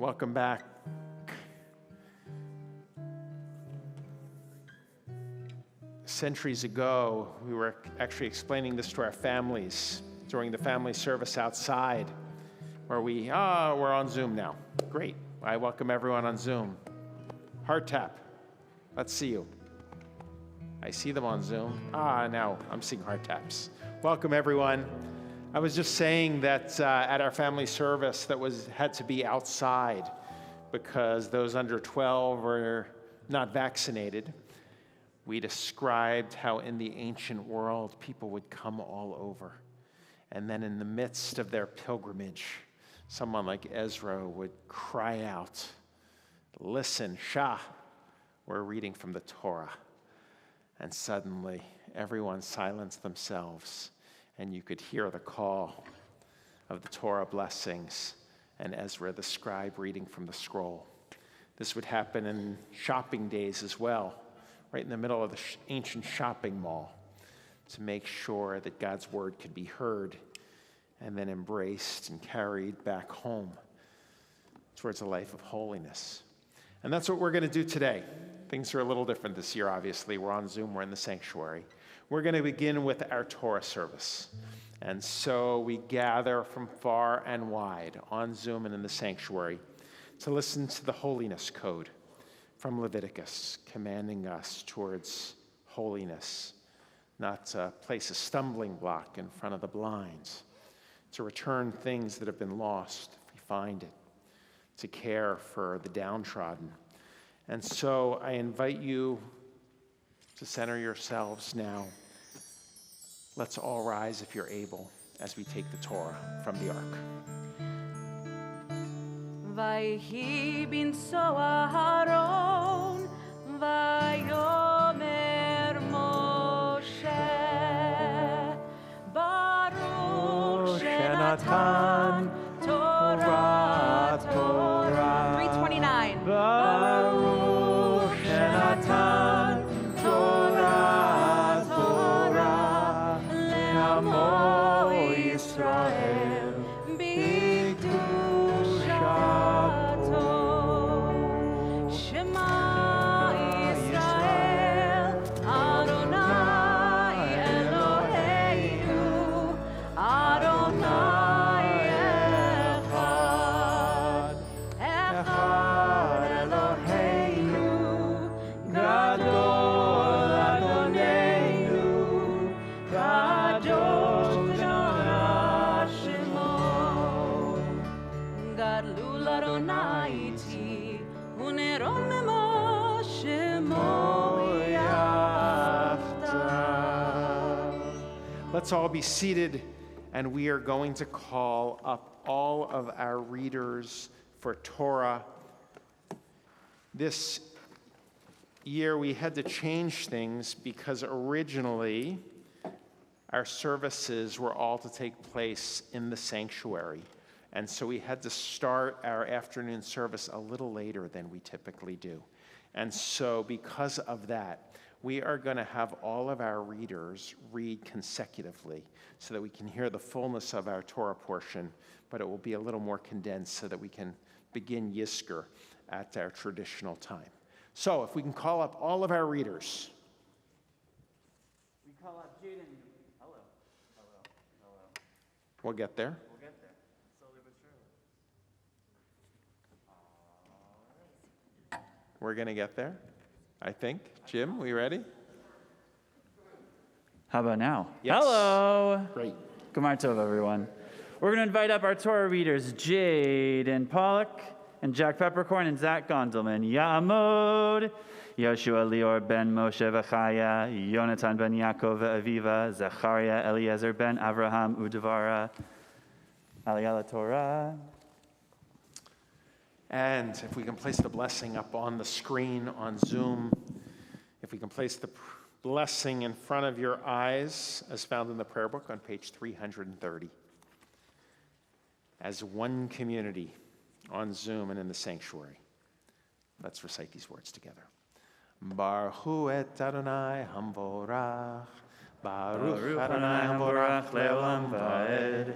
Welcome back. Centuries ago, we were actually explaining this to our families during the family service outside, where we're on Zoom now. Great. I welcome everyone on Zoom. Heart tap. Let's see you. I see them on Zoom. Now I'm seeing heart taps. Welcome, everyone. I was just saying that at our family service that had to be outside because those under 12 were not vaccinated. We described how in the ancient world people would come all over. And then in the midst of their pilgrimage, someone like Ezra would cry out, "Listen, Shah, we're reading from the Torah." And suddenly everyone silenced themselves, and you could hear the call of the Torah blessings and Ezra the scribe reading from the scroll. This would happen in shopping days as well, right in the middle of the ancient shopping mall, to make sure that God's word could be heard and then embraced and carried back home towards a life of holiness. And that's what we're going to do today. Things are a little different this year, obviously. We're on Zoom, we're in the sanctuary. We're going to begin with our Torah service. And so we gather from far and wide on Zoom and in the sanctuary to listen to the holiness code from Leviticus, commanding us towards holiness, not to place a stumbling block in front of the blind, to return things that have been lost if we find it, to care for the downtrodden. And so I invite you to center yourselves now. Let's all rise if you're able as we take the Torah from the ark. Vayhi binso Aharon, vayomer Moshe, Baruch Shenatan Torah 329. Baruch Shenatan Torah Le'amo Yisrael B'kedushato Shema Yisrael Adonai Eloheinu Adonai Echad Eloheinu Gadol Adonenu Kadosh Shemo Gadlu Adonai Iti Uneromemo Shemo Yachtav. Let's all be seated, and we are going to call up all of our readers for Torah. This year we had to change things because originally our services were all to take place in the sanctuary. And so we had to start our afternoon service a little later than we typically do. And so because of that, we are going to have all of our readers read consecutively so that we can hear the fullness of our Torah portion, but it will be a little more condensed so that we can begin Yizkor at our traditional time. So if we can call up all of our readers. We call up Jaden. Hello. We'll get there. We'll get there. Slowly but surely. We're going to get there, I think. Jim, we ready? How about now? Yes. Hello. Great. Gmar Tov, everyone. We're going to invite up our Torah readers, Jade and Pollock, and Jack Peppercorn and Zach Gondelman. Ya'amod, Yoshua Lior ben Moshe v'Chaya, Yonatan ben Yaakov v'Aviva, Zachariah Eliezer ben Avraham Udavara, Aliyah Torah. And if we can place the blessing up on the screen on Zoom, if we can place the blessing in front of your eyes, as found in the prayer book on page 330. As one community on Zoom and in the sanctuary, let's recite these words together. Baruch et Adonai hamvorach, Baruch Adonai hamvorach leolam va'ed,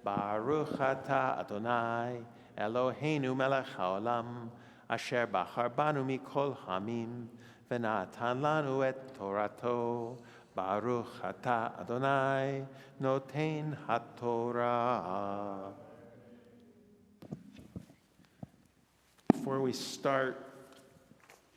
Baruch atah Adonai Eloheinu melech haolam, asher bachar banu mikol hamim, v'natan lanu et Torato, Baruch ata Adonai, noten haTorah. Before we start,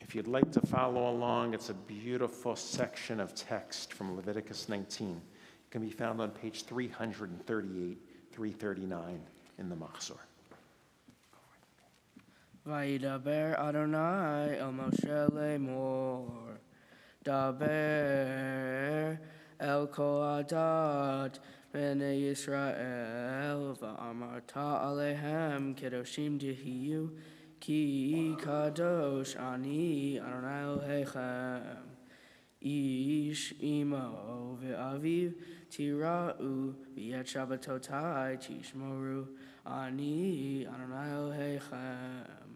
if you'd like to follow along, it's a beautiful section of text from Leviticus 19. It can be found on page 338, 339 in the Machzor. Vayidaber Adonai el Moshe lemor, daber el kol adat bnei Yisrael, va'amarta alehem kedoshim tihiyu, ki kadosh ani Adonai Elohechem. Ish imo ve'aviv tira'u v'yet shabbatotai tishmoru ani Adonai Elohechem.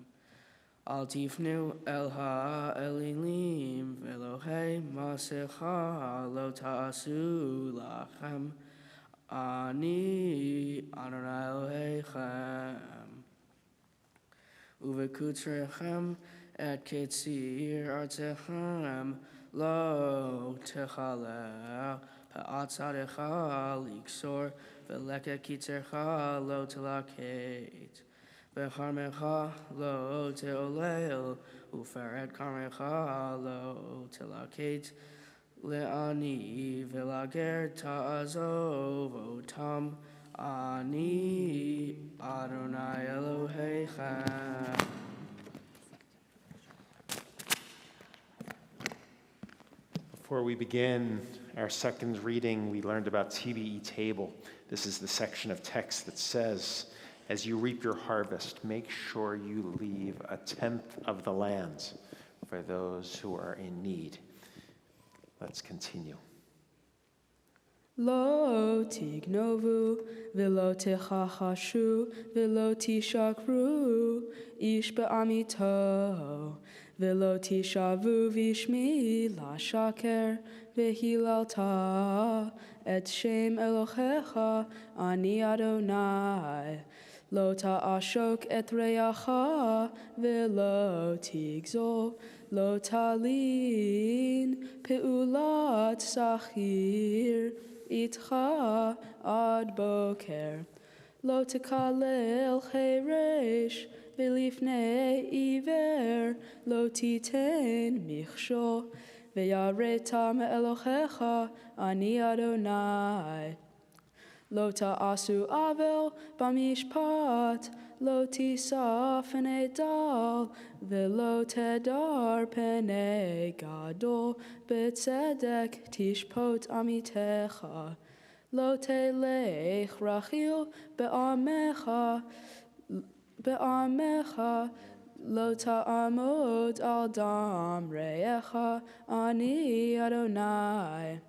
Al tifnu el ha'elilim ve'lohei masecha lo ta'asu lachem ani Adonai Elohechem. Uvekutzrechem et ketzir artechem lo techalel pa'atzadecha liksor ve'leke kitzercha lo telaket. V'charmecha lo teolel, uferet karmecha lo telaket, le'ani v'lager ta'azov otam, ani Adonai Elohechem. Before we begin our second reading, we learned about TBE table. This is the section of text that says, as you reap your harvest, make sure you leave 1/10 of the land for those who are in need. Let's continue. Lo tignovu, v'lo techachashu, v'lo tishakru, ish be'amito, v'lo tishavu v'ishmi lashaker, v'hilalta, et shem Elohecha, ani Adonai. Lo ta'ashok et reyacha, v'lo tigzol, lo talin, pe'ulat sachir, itcha ad boker. Lo tekalel cheresh, v'lifnei iver, lo titen michshol, v'yareta me'elohecha, ani Adonai. Lo ta'asu avel b'mishpat, lo tisa f'nei dal, v'lo tedar p'nei gadol, b'tzedek tishpot amitecha. Lo telech rachil be'amecha, lo ta'amod al dam re'echa, ani Adonai.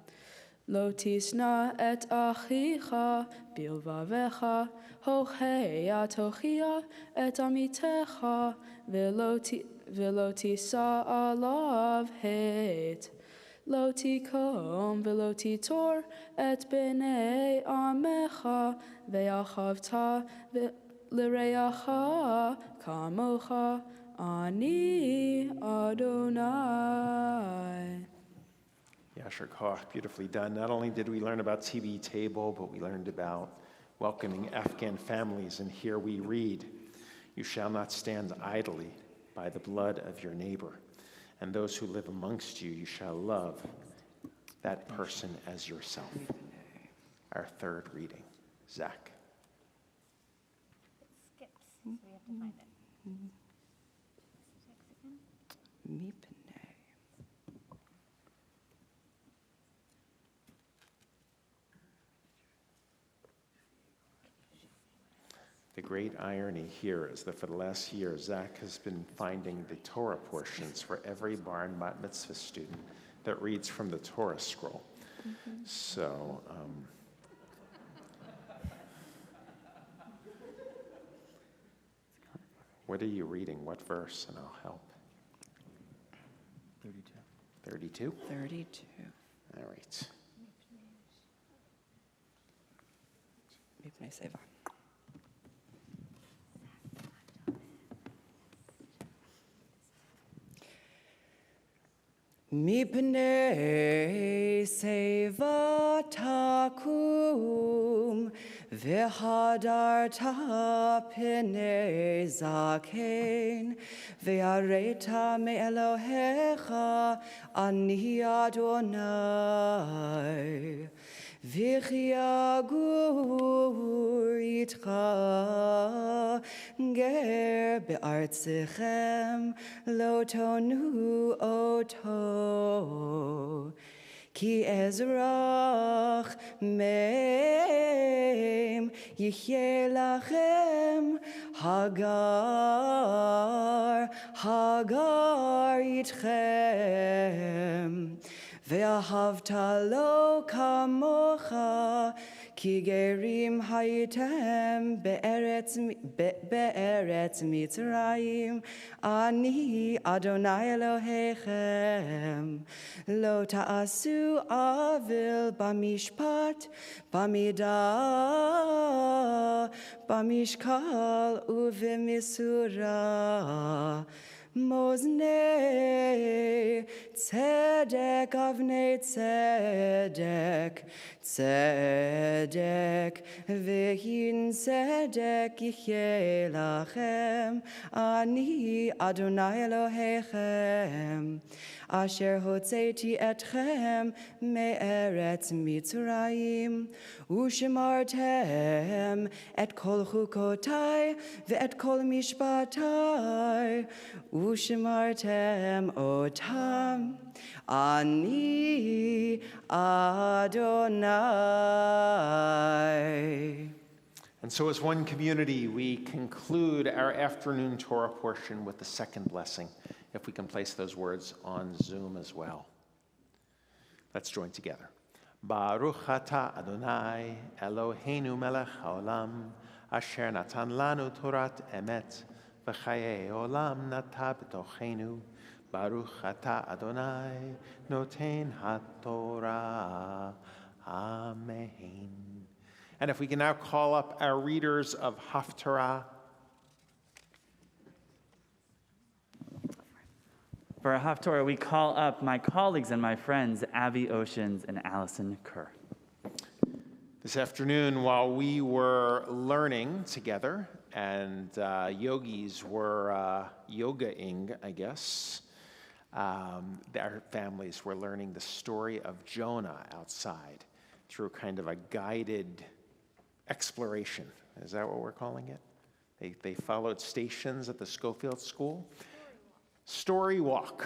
Lo tisna et achicha bilvavecha, hochei atochia et amitecha, v'lo tisa alav het. Lo tikom v'lo titor et b'nei amecha, ve'achavta l'reacha kamocha, ani Adonai. Yasher Koch, beautifully done. Not only did we learn about TBE table, but we learned about welcoming Afghan families. And here we read, you shall not stand idly by the blood of your neighbor. And those who live amongst you, you shall love that person as yourself. Our third reading, Zach. It skips, so we have to find it. The great irony here is that for the last year, Zach has been finding the Torah portions for every bar and bat mitzvah student that reads from the Torah scroll. So, what are you reading? What verse? And I'll help. 32? 32. All right. Mipnei seva. Mipnei seva takum vehadarta pnei zakein ve'areta me Elohecha ani Adonai v'chiagur yitcha ger be'artzechem lo tonu oto ki ezrach meim yichyeh lachem hagar yitchem ve'ahavta kamocha ki gerim haytem be'eretz Mitzrayim ani Adonai Elohechem lo ta'asu avil b'mishpat b'midah b'mishkal u'v'misura Moznei tzedek avnei tzedek v'hin tzedek yichyeh lachem ani Adonai Elohechem asher hotzeiti etchem me'eretz Mitzrayim ושמרתם את כל חוקותיי ואת כל משפטיי ושמרתם אותם אני Adonai. And so as one community, we conclude our afternoon Torah portion with the second blessing, if we can place those words on Zoom as well. Let's join together. Baruch atah Adonai Eloheinu melech haolam asher natan lanu torat emet v'chayei olam nata b'tochenu Baruch atah Adonai noten haTorah. Amen. And if we can now call up our readers of Haftarah. For our Haftarah, we call up my colleagues and my friends, Abby Oceans and Allison Kerr. This afternoon, while we were learning together, and yogis were yogaing, I guess, our families were learning the story of Jonah outside through kind of a guided exploration. Is that what we're calling it? They followed stations at the Schofield School. Story walk.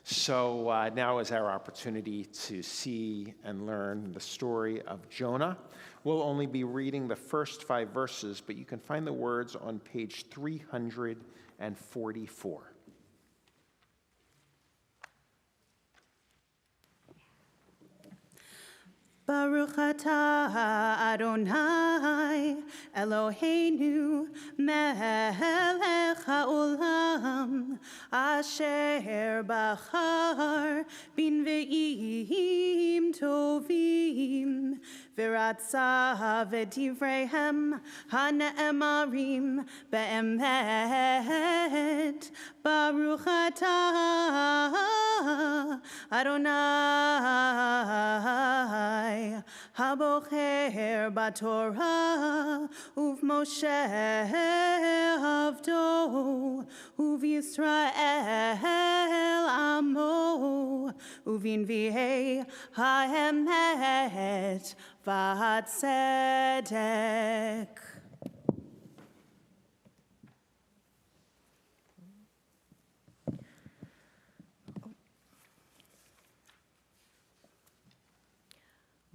So now is our opportunity to see and learn the story of Jonah. We'll only be reading the first 5 verses, but you can find the words on page 344. Baruch atah Adonai Eloheinu melech haolam asher bachar bin ve'im tovim v'ratza v'divreihem hane'emarim be'emet Baruch atah Adonai Habocher baTorah uv Moshe avdo uv Yisrael amo uvinviei haemet v'hatzedek.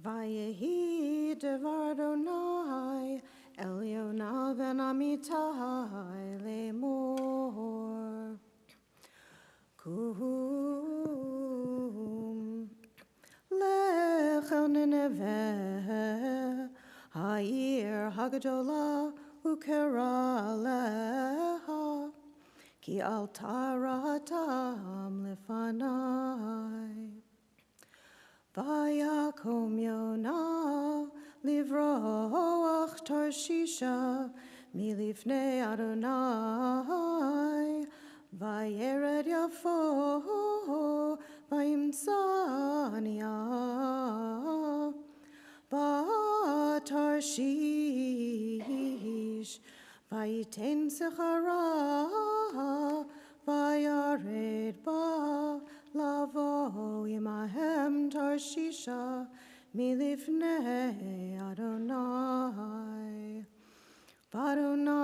Vayehi devar Adonai el Yonah ben Amittai lemor. Kum lechel Nineveh ha'ir hagadola ukera leha ki al taratam lefanai. Vayakom Yonah livroach Tarshisha milifnei Adonai Vayered Yafo Vaimsania Batarshish Vaiten Sechara Vayared Ba Lavo Imahem Tarshisha Milifnei Adonai Adonai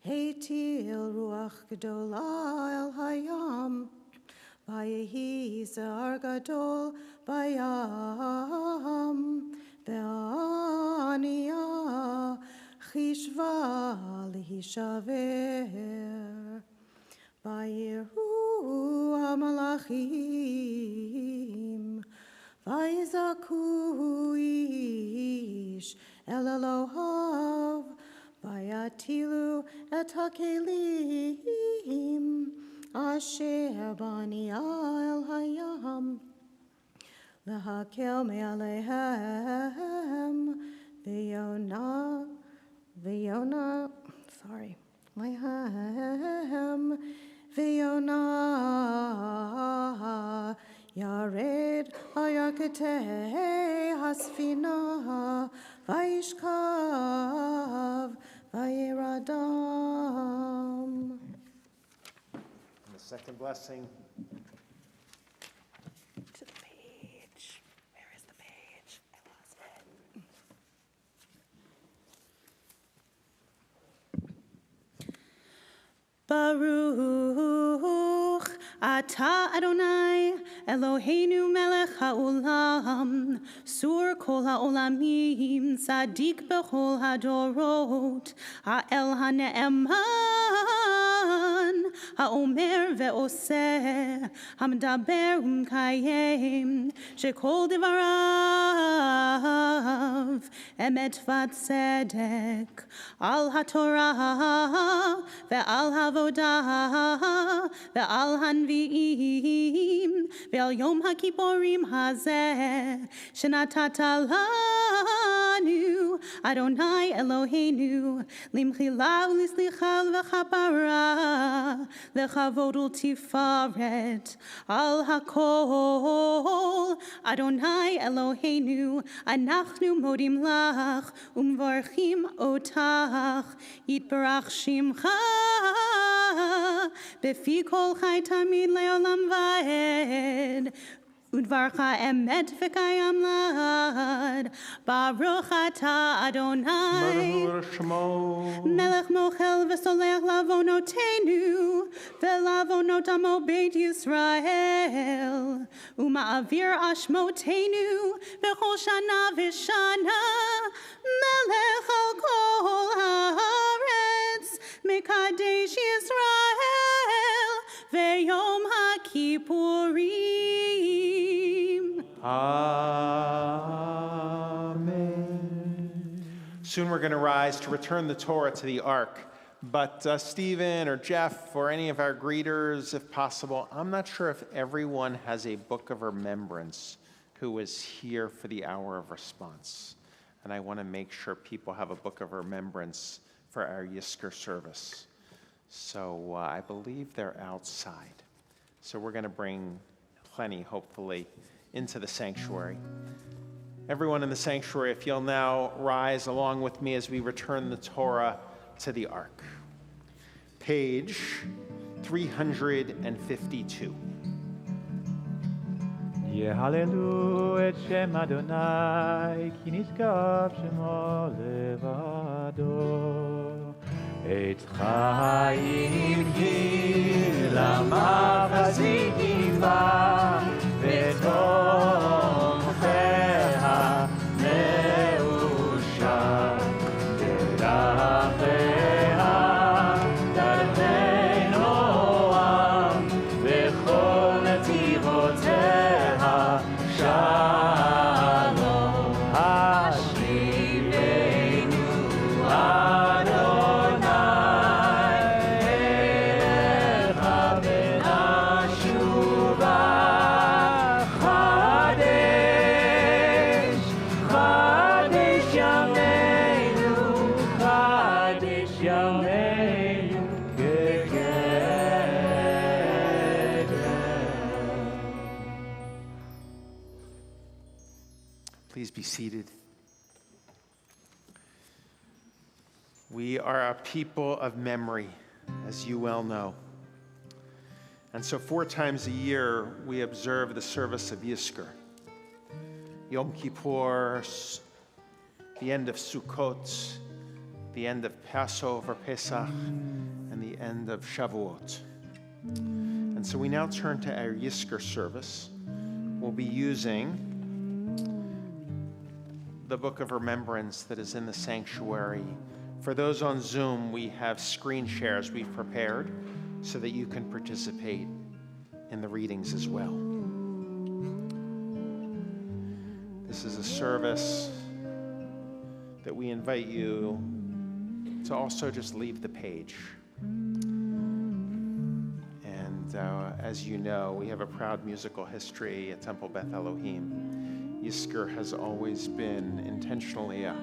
Heitil Ruach Gedola El Hayam Vayehi Zar Gadol Bayam Be'ania Chishva Lihishaver Vayehu Amalachim Vayizaku Ish El Elohav Vayatilu Et HaKelim Asher Bani El Hayam Lehakel Me'alehem V'yona Lehem V'yona Yared Ayarketei Hasfina Vayishkav Vayiradam. And the second blessing. To the page. Where is the page? I lost it. Baruch Ata Adonai Eloheinu melech haolam Sur kol haolamim Tzadik bechol hadorot Ha'el hane'eman Ha'omer ve'oseh Hamdaber umkayem Shekol devarav Emet v'tzedek Al haTorah Ve'al havodah Ve'al hanvi'im Ve'al yom ha'kippurim hazeh Shenatata lanu Adonai Eloheinu Limchila u'lislicha v'chapara Lechavod u'tifaret Al hakol Adonai Eloheinu Anachnu modim lach Umvarchim otach Yitbarach shimcha Befi kol chai tamid leolam vaed Udvarcha emet v'kayam lad Baruch ata Adonai Melech mochel v'solech lavonotenu Ve'lavonot amo beit Yisrael Uma'avir ashmotenu V'chol shana v'shana Melech al kol haaretz Mekadesh Yisrael Ve'yom ha'kippurim. Amen. Soon we're going to rise to return the Torah to the Ark. But Stephen or Jeff or any of our greeters, if possible, I'm not sure if everyone has a book of remembrance who was here for the hour of response. And I want to make sure people have a book of remembrance for our Yizkor service. So I believe they're outside. So we're going to bring plenty, hopefully, into the sanctuary. Everyone in the sanctuary, if you'll now rise along with me as we return the Torah to the Ark. Page 352. Yehalelu et Shem Adonai, ki nishkav shemo levado. Et chaim hi lamachazit yiva, v'tomcheha me'usha, v'racheha darchei noam, v'chol netivoteha shalom. Hashivenu Please be seated. We are a people of memory, as you well know. And so 4 times a year, we observe the service of Yizkor. Yom Kippur, the end of Sukkot, the end of Passover, Pesach, and the end of Shavuot. And so we now turn to our Yizkor service. We'll be using the book of remembrance that is in the sanctuary. For those on Zoom, we have screen shares we've prepared so that you can participate in the readings as well. This is a service that we invite you to also just leave the page. And as you know, we have a proud musical history at Temple Beth Elohim. Yizkor has always been intentionally a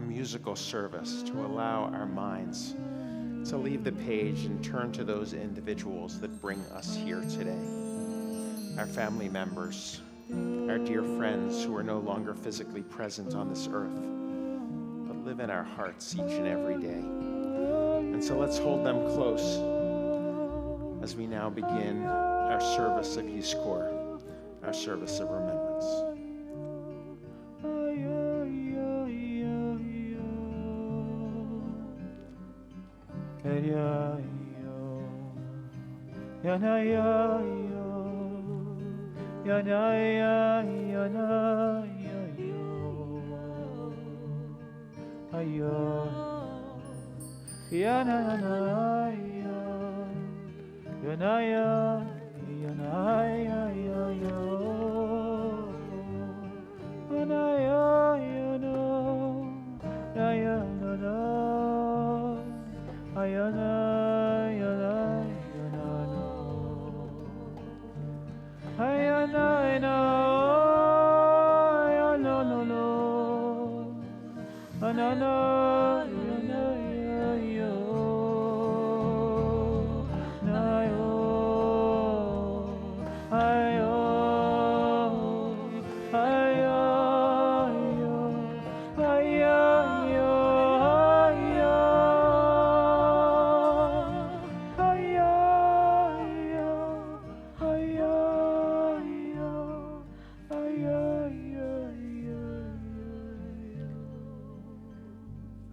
musical service to allow our minds to leave the page and turn to those individuals that bring us here today. Our family members, our dear friends who are no longer physically present on this earth, but live in our hearts each and every day. And so let's hold them close as we now begin our service of Yizkor, our service of remembrance.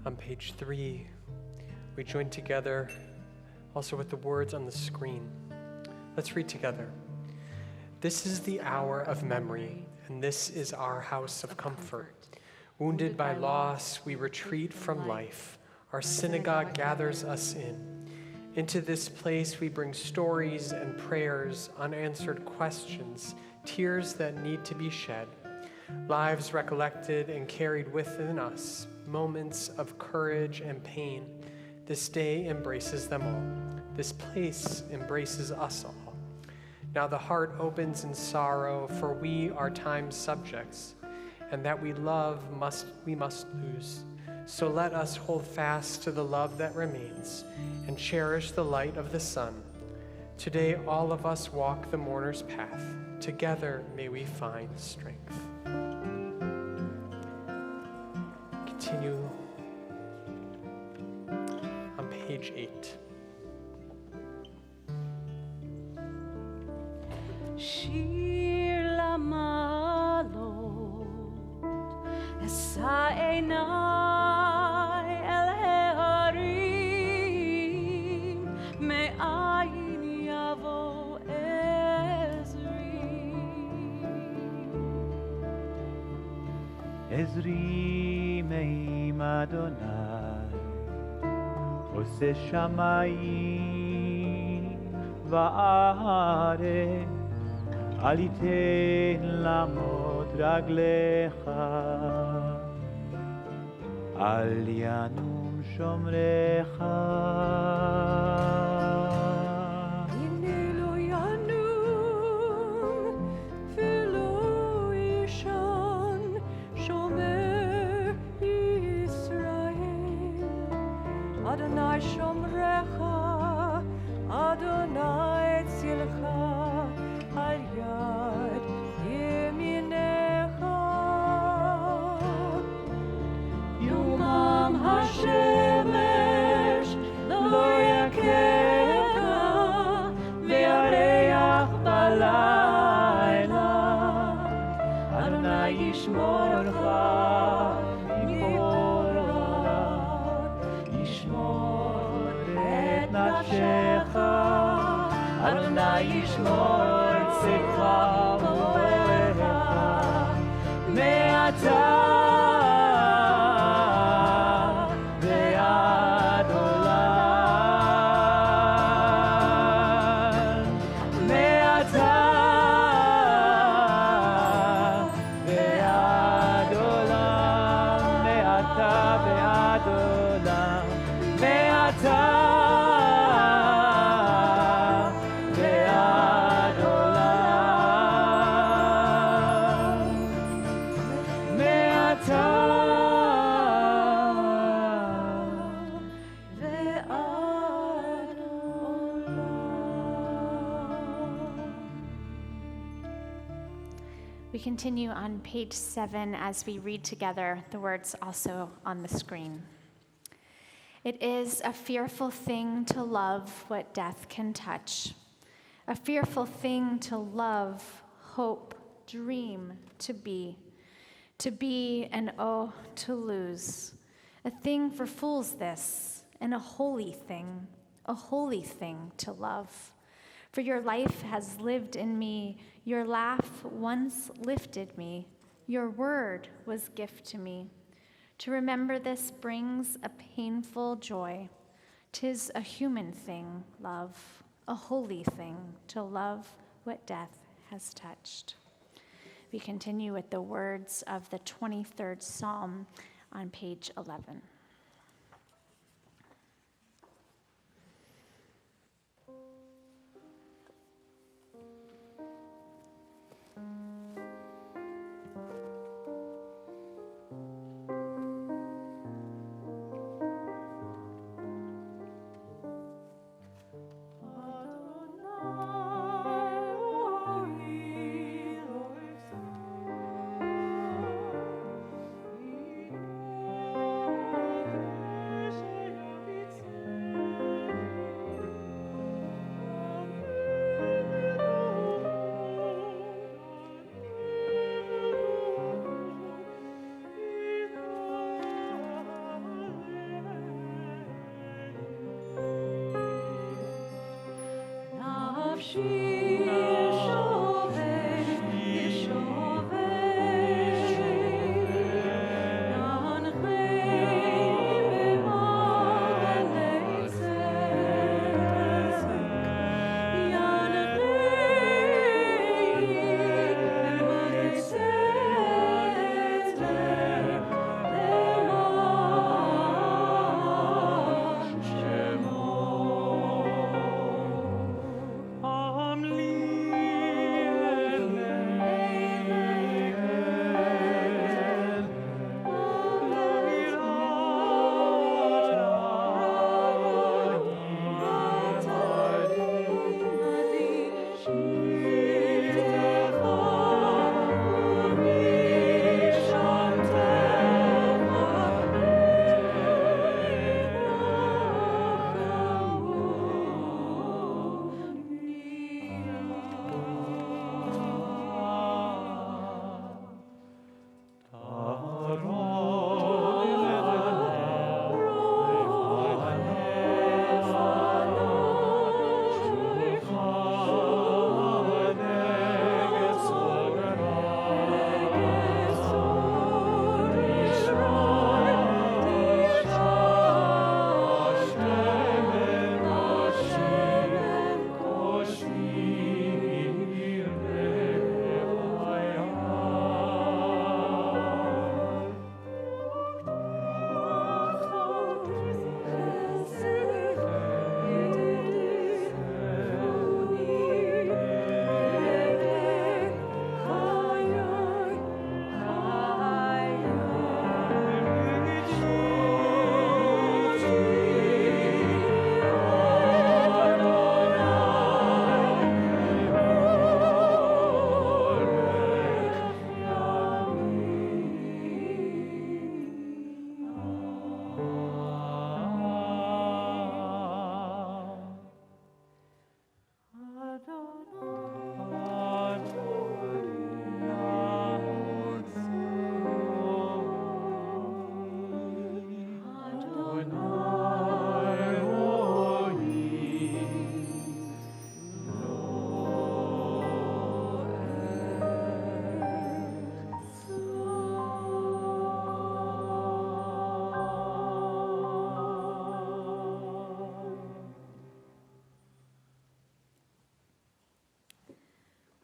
On page 3, we join together also with the words on the screen. Let's read together. This is the hour of memory, and this is our house of comfort. Wounded by loss, we retreat from life. Our synagogue gathers us in. Into this place, we bring stories and prayers, unanswered questions, tears that need to be shed, lives recollected and carried within us, moments of courage and pain. This day embraces them all. This place embraces us all. Now the heart opens in sorrow, for we are time's subjects, and that we love we must lose. So let us hold fast to the love that remains and cherish the light of the sun. Today all of us walk the mourner's path. Together may we find strength. Continue on page 8. Shir lamalot esa einai el he'arim me'ayin yavo Ezri me'im Adonai Ose shamayim va'aretz אל יתן לעמוד רגליך, אל ינום שומרך. הנה לא ינום ולא יישן שומר ישראל. אדוני שומרך, אדוני צילך. על יד ימינך נפשך, אדוני ישמור צאתך ואוהליך, מעתה ועד עולם. מעתה ועד עולם, מעתה ועד עולם, מעתה ועד עולם, מעתה ועד We continue on page 7 as we read together the words also on the screen. It is a fearful thing to love what death can touch, a fearful thing to love, hope, dream, to be and oh, to lose. A thing for fools this, and a holy thing to love. For your life has lived in me, your laugh once lifted me, your word was gift to me. To remember this brings a painful joy. 'Tis a human thing, love, a holy thing to love what death has touched. We continue with the words of the 23rd Psalm on page 11.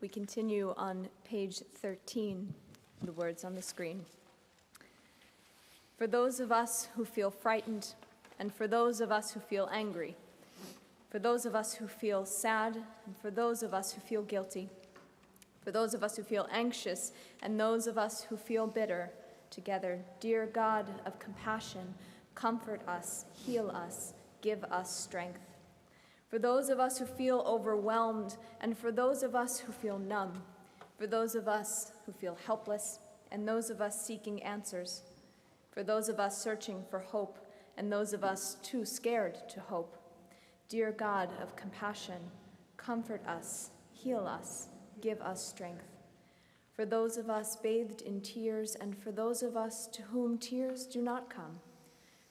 We continue on page 13, the words on the screen. For those of us who feel frightened, and for those of us who feel angry, for those of us who feel sad, and for those of us who feel guilty, for those of us who feel anxious, and those of us who feel bitter, together, dear God of compassion, comfort us, heal us, give us strength. For those of us who feel overwhelmed, and for those of us who feel numb, for those of us who feel helpless, and those of us seeking answers, for those of us searching for hope, and those of us too scared to hope, dear God of compassion, comfort us, heal us, give us strength. For those of us bathed in tears, and for those of us to whom tears do not come,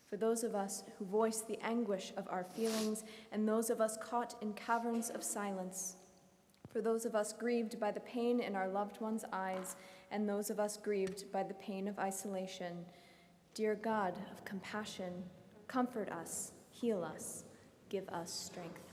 for those of us who voice the anguish of our feelings, and those of us caught in caverns of silence, for those of us grieved by the pain in our loved ones' eyes, and those of us grieved by the pain of isolation, dear God of compassion, comfort us, heal us, give us strength.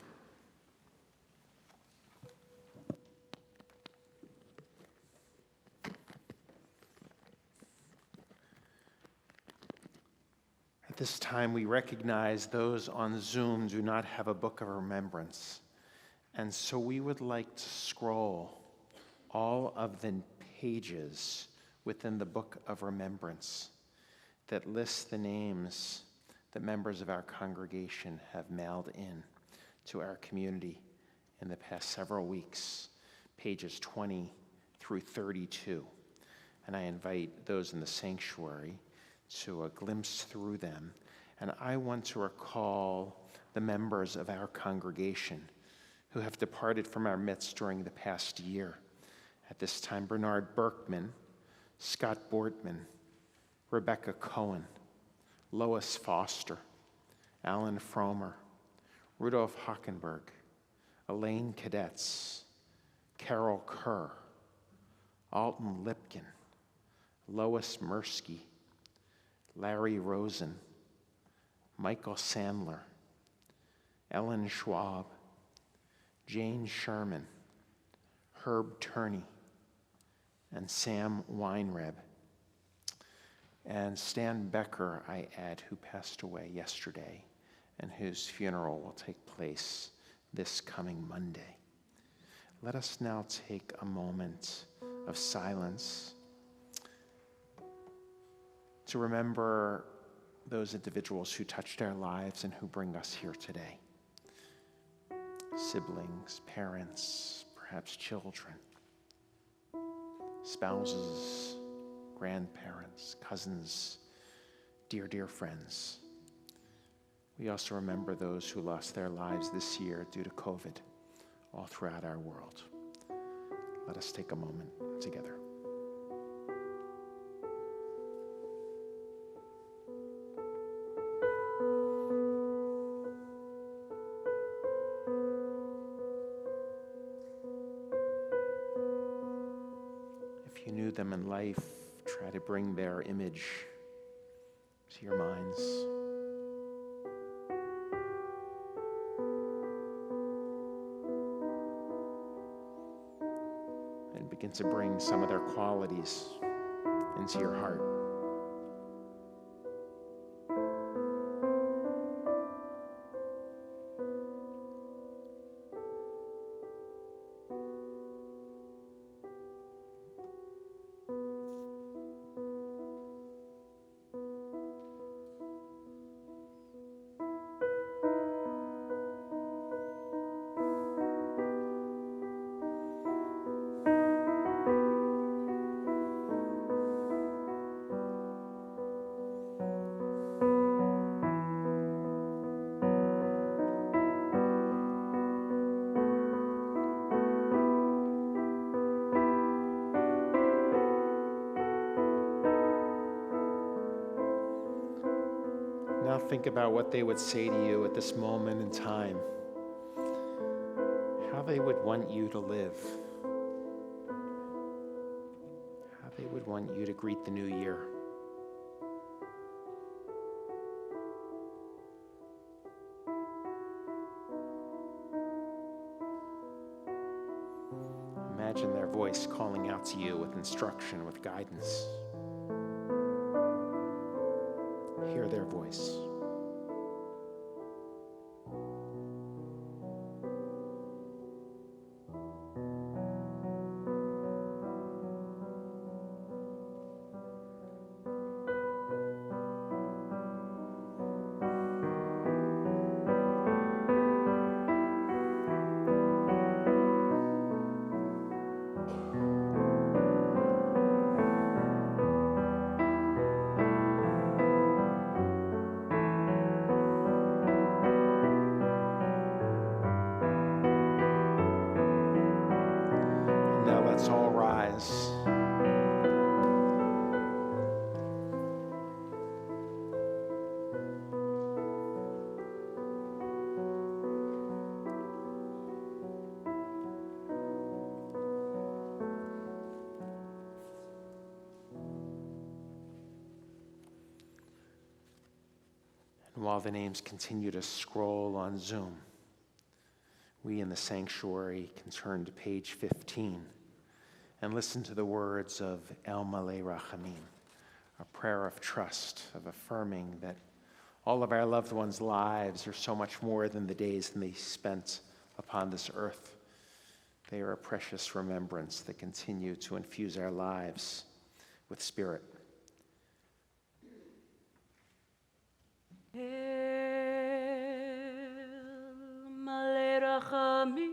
At this time, we recognize those on Zoom do not have a book of remembrance. And so we would like to scroll all of the pages within the book of remembrance that lists the names that members of our congregation have mailed in to our community in the past several weeks, pages 20 through 32. And I invite those in the sanctuary to glimpse through them. And I want to recall the members of our congregation who have departed from our midst during the past year. At this time, Bernard Berkman, Scott Bortman, Rebecca Cohen, Lois Foster, Alan Fromer, Rudolph Hockenberg, Elaine Cadets, Carol Kerr, Alton Lipkin, Lois Mirsky, Larry Rosen, Michael Sandler, Ellen Schwab, Jane Sherman, Herb Turney, and Sam Weinreb. And Stan Becker, I add, who passed away yesterday and whose funeral will take place this coming Monday. Let us now take a moment of silence to remember those individuals who touched our lives and who bring us here today. Siblings, parents, perhaps children, spouses, grandparents, cousins, dear, dear friends. We also remember those who lost their lives this year due to COVID all throughout our world. Let us take a moment together. If you knew them in life, try to bring their image to your minds. And begin to bring some of their qualities into your heart. Now think about what they would say to you at this moment in time, how they would want you to live, how they would want you to greet the new year. Imagine their voice calling out to you with instruction, with guidance. Hear their voice. Let's all rise. And while the names continue to scroll on Zoom, we in the sanctuary can turn to page 15 and listen to the words of El Malei Rachamim, a prayer of trust, of affirming that all of our loved ones' lives are so much more than the days they spent upon this earth. They are a precious remembrance that continue to infuse our lives with spirit. El Malei Rachamim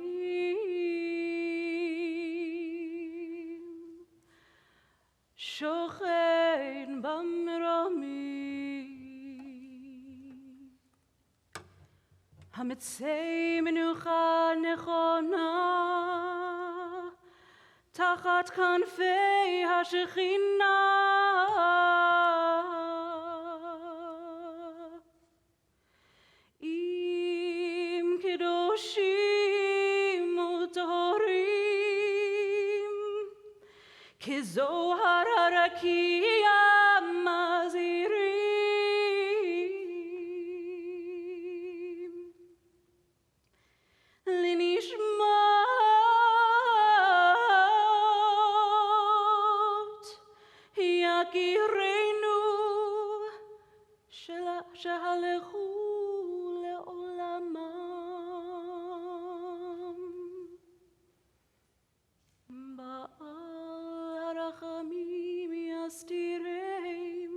Shochen b'mromim Hamitzei menucha nechona Tachat kanfei hashechina Im kedoshim utorim Kizohar harakia mazirim Linishmat yakireinu shehalechu leolamam Ba'al harachamim yastireim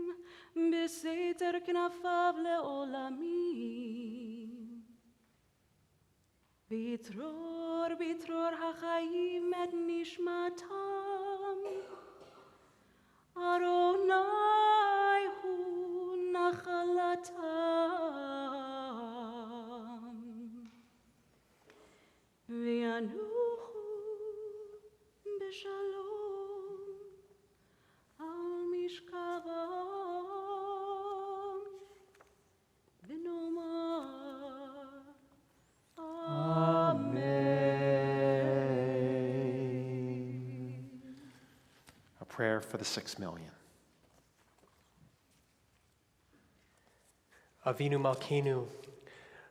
beseter knafav leolamim Bitror hachayim et nishmatam Aronai hu nachalatam V'yanuchu b'shalom al mishkavam v'nomar Amen. A prayer for the 6 million. Avinu Malkeinu,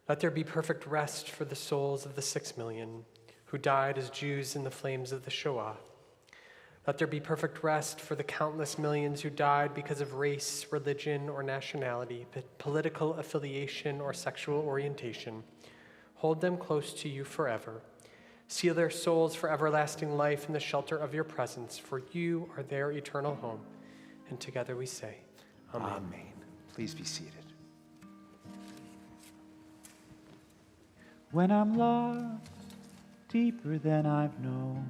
let there be perfect rest for the souls of the 6 million who died as Jews in the flames of the Shoah. Let there be perfect rest for the countless millions who died because of race, religion, or nationality, political affiliation, or sexual orientation. Hold them close to you forever. Seal their souls for everlasting life in the shelter of your presence, for you are their eternal home. And together we say, Amen. Amen. Please be seated. When I'm lost deeper than I've known,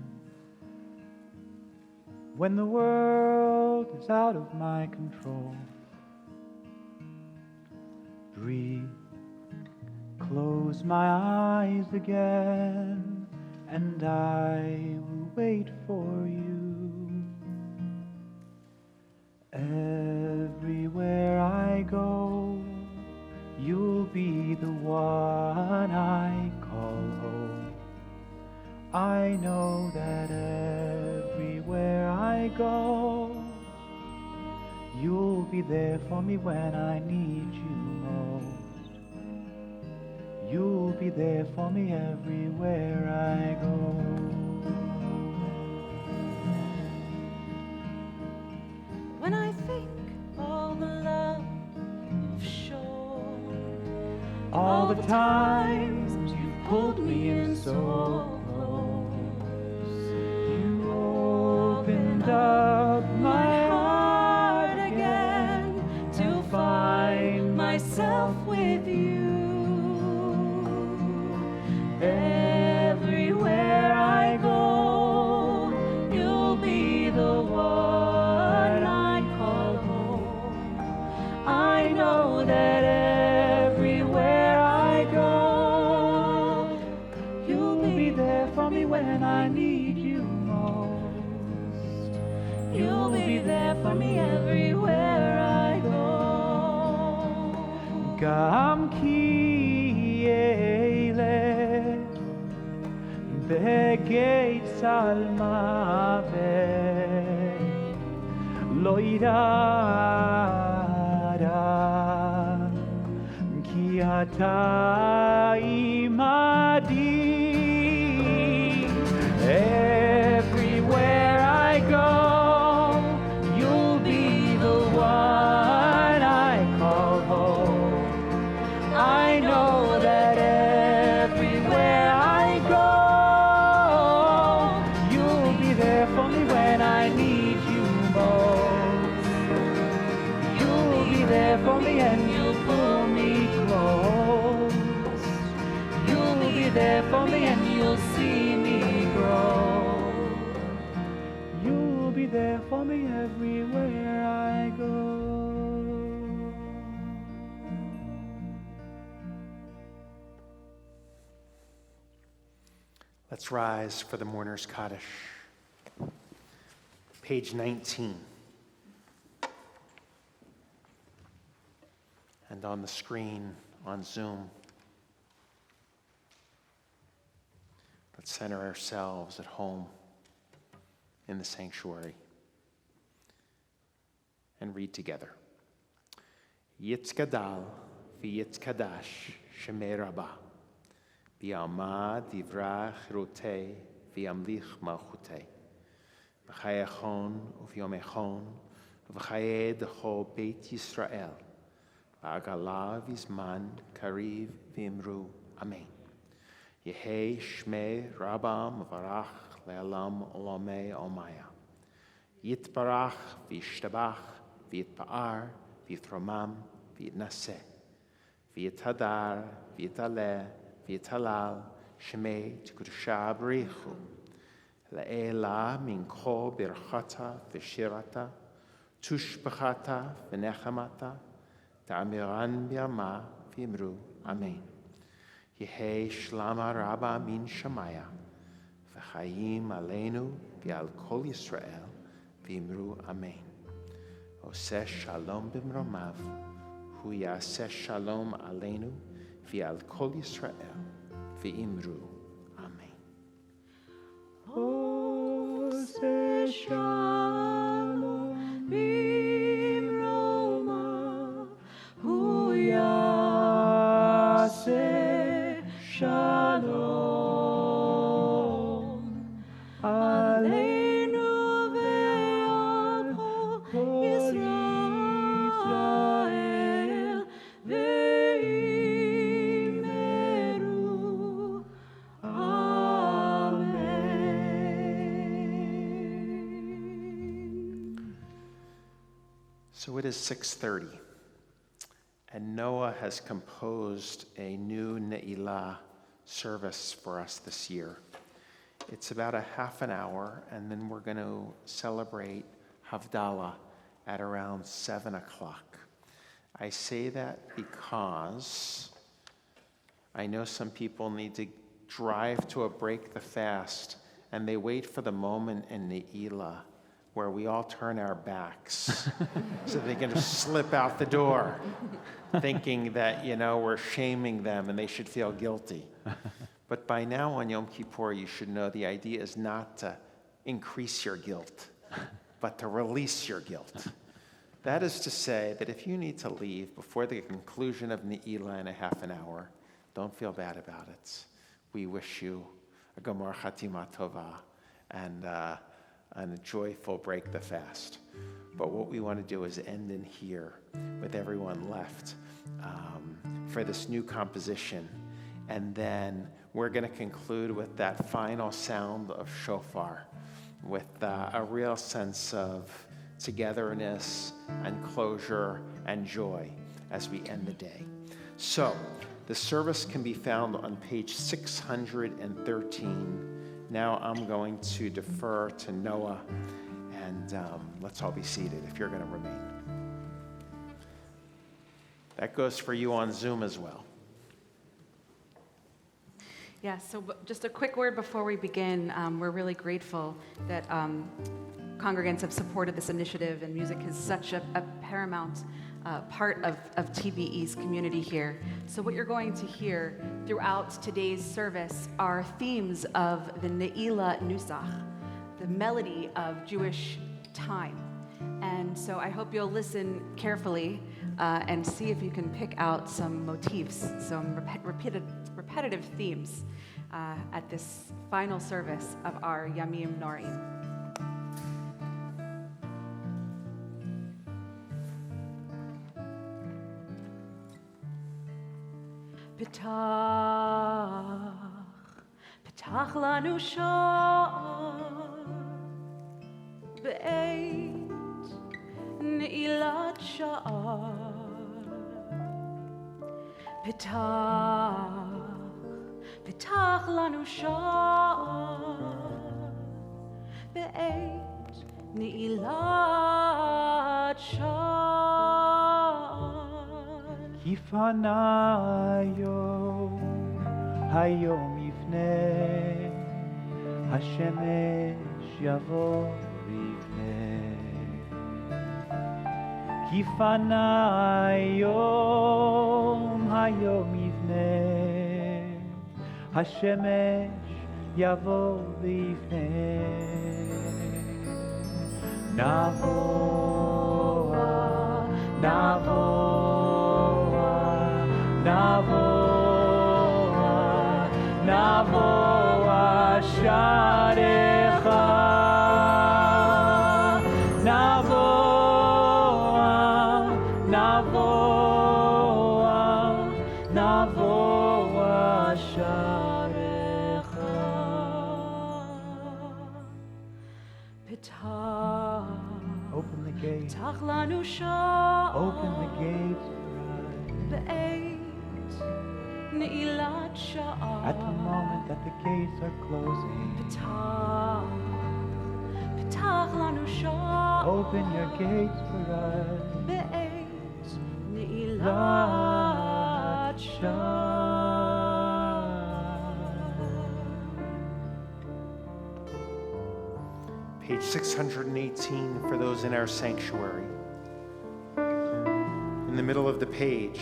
when the world is out of my control, breathe, close my eyes again, and I will wait for you. Everywhere I go, you'll be the one I call home. I know that everywhere I go, you'll be there for me when I need you most. You'll be there for me everywhere I go. times you've pulled me in so close. You opened up my heart again to find myself with you. Everywhere I go, you'll be the one I call home. I know that everywhere I go, you'll be there for me when I need you most. You'll be there for me everywhere I go. Gam ki ele begeit salmavet lo irara ki ata imadi. Everywhere I go, you'll be the one I call home. I know that everywhere I go, you'll be there for me when I need you most. You'll be there for me and you'll pull me close. You'll be there for me and you'll see me grow. You'll be there for me everywhere I go. Let's rise for the Mourner's Kaddish. Page 19. And on the screen on Zoom, let's center ourselves at home in the sanctuary and read together. Yitzkadal v'yitzkadash shemei rabba v'yamad divrach chirutei v'yamlich malchutei v'chayachon uv'yomechon v'chayei d'chol Beit Yisrael v'agala v'zman kariv v'imru amen. Yehei shmei rabam v'arach le'alam olamei omaya. Yitbarach v'yishtabach v'yitpa'ar v'yitromam v'yitnaseh v'yithadar v'yitaleh v'yitalal shmei t'kudusha b'richu le'ela min kol birchata v'shirata tushbachata v'nechamata ta'amiran b'yama v'yimru amen. Yehei shlama rabba min shamaya v'chayim aleinu v'al kol Yisrael v'imru amen. Oseh shalom b'mromav hu yaseh shalom aleinu v'al kol Yisrael v'imru amen. Oseh shalom b'mromav hu yaseh shalom aleinu ve'al kol Yisrael ve'imru amen. So it is 6:30, and Noah has composed a new Ne'ilah service for us this year. It's about a half an hour, and then we're going to celebrate Havdalah at around 7 o'clock. I say that because I know some people need to drive to a break the fast, and they wait for the moment in Ne'ilah where we all turn our backs so they can just slip out the door thinking that, we're shaming them and they should feel guilty. But by now on Yom Kippur, you should know the idea is not to increase your guilt, but to release your guilt. That is to say that if you need to leave before the conclusion of Ne'ilah in a half an hour, don't feel bad about it. We wish you a Gomor Chatima Tova and a joyful break the fast. But what we want to do is end in here with everyone left for this new composition. And then we're going to conclude with that final sound of shofar, with a real sense of togetherness and closure and joy as we end the day. So the service can be found on page 613. Now I'm going to defer to Noah, and let's all be seated if you're going to remain. That goes for you on Zoom as well. Yeah, so just a quick word before we begin. We're really grateful that congregants have supported this initiative, and music is such a paramount part of TBE's community here. So what you're going to hear throughout today's service are themes of the Ne'ilah Nusach, the melody of Jewish time. And so I hope you'll listen carefully and see if you can pick out some motifs, some repetitive themes at this final service of our Yamim Norim. Petach lanu shor be'eit ne'ilat sha'ar. Petach lanu shor be'eit ne'ilat sha'ar. Kifanayo hayom yifneh hashemesh yavo v'yifneh. Kifanayo hayom yifneh hashemesh yavo v'yifneh. Navoa, navoa sharecha. Navoa sharecha. Open the gates. Open the gates. At the moment that the gates are closing, open your gates for us. Page 618 for those in our sanctuary. In the middle of the page,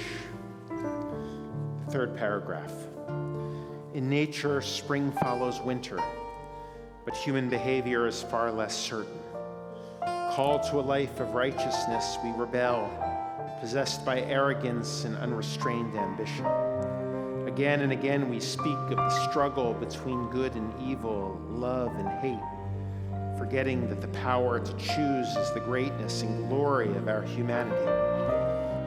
the third paragraph. In nature, spring follows winter, but human behavior is far less certain. Called to a life of righteousness, we rebel, possessed by arrogance and unrestrained ambition. Again and again, we speak of the struggle between good and evil, love and hate, forgetting that the power to choose is the greatness and glory of our humanity.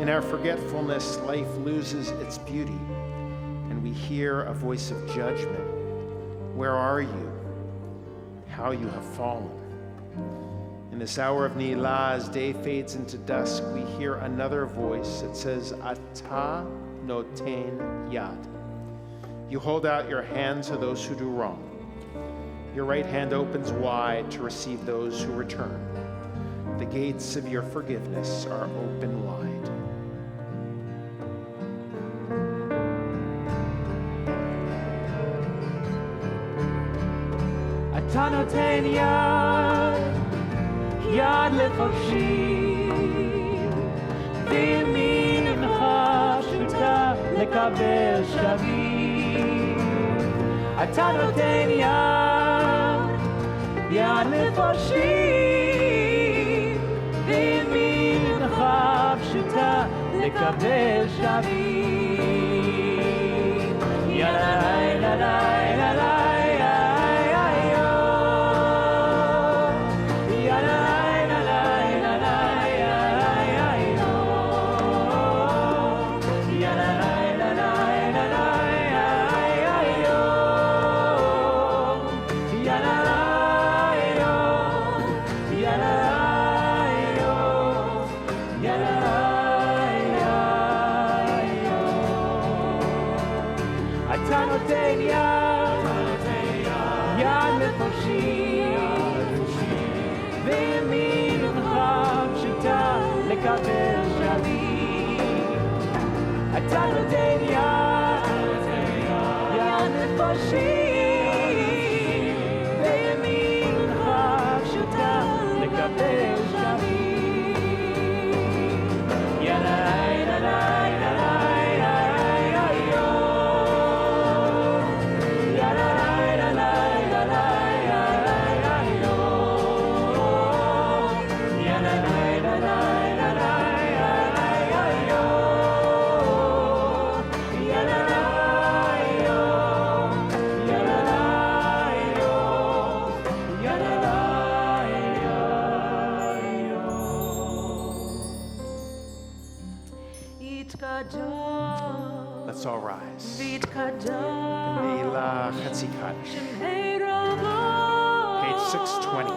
In our forgetfulness, life loses its beauty, and we hear a voice of judgment. Where are you? How you have fallen. In this hour of Ne'ilah, as day fades into dusk, we hear another voice that says, Ata noten yad. You hold out your hand to those who do wrong. Your right hand opens wide to receive those who return. The gates of your forgiveness are open wide. Ata noten yad lefovshim, וימינך פשוטה לקבל שווים. אתה נותן יד לפושעים, וימינך פשוטה לקבל שווים. יללי, יללי, יללי, אתה נותן יד לפושעים, וימינך פשוטה לקבל שליט. אתה נותן יד לפושעים, וימינך פשוטה לקבל שליט. Let's all rise. Eila Chetzi Kaddish. Page 620.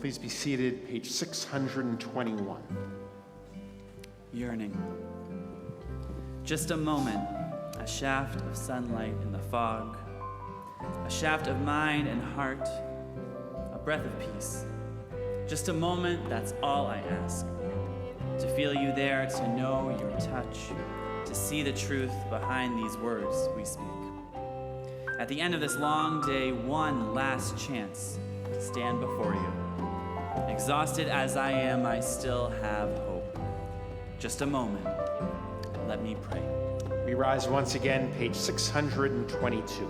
Please be seated, page 621. Yearning. Just a moment, a shaft of sunlight in the fog, a shaft of mind and heart, a breath of peace. Just a moment, that's all I ask. To feel you there, to know your touch, to see the truth behind these words we speak. At the end of this long day, one last chance to stand before you. Exhausted as I am, I still have hope. Just a moment. Let me pray. We rise once again, page 622.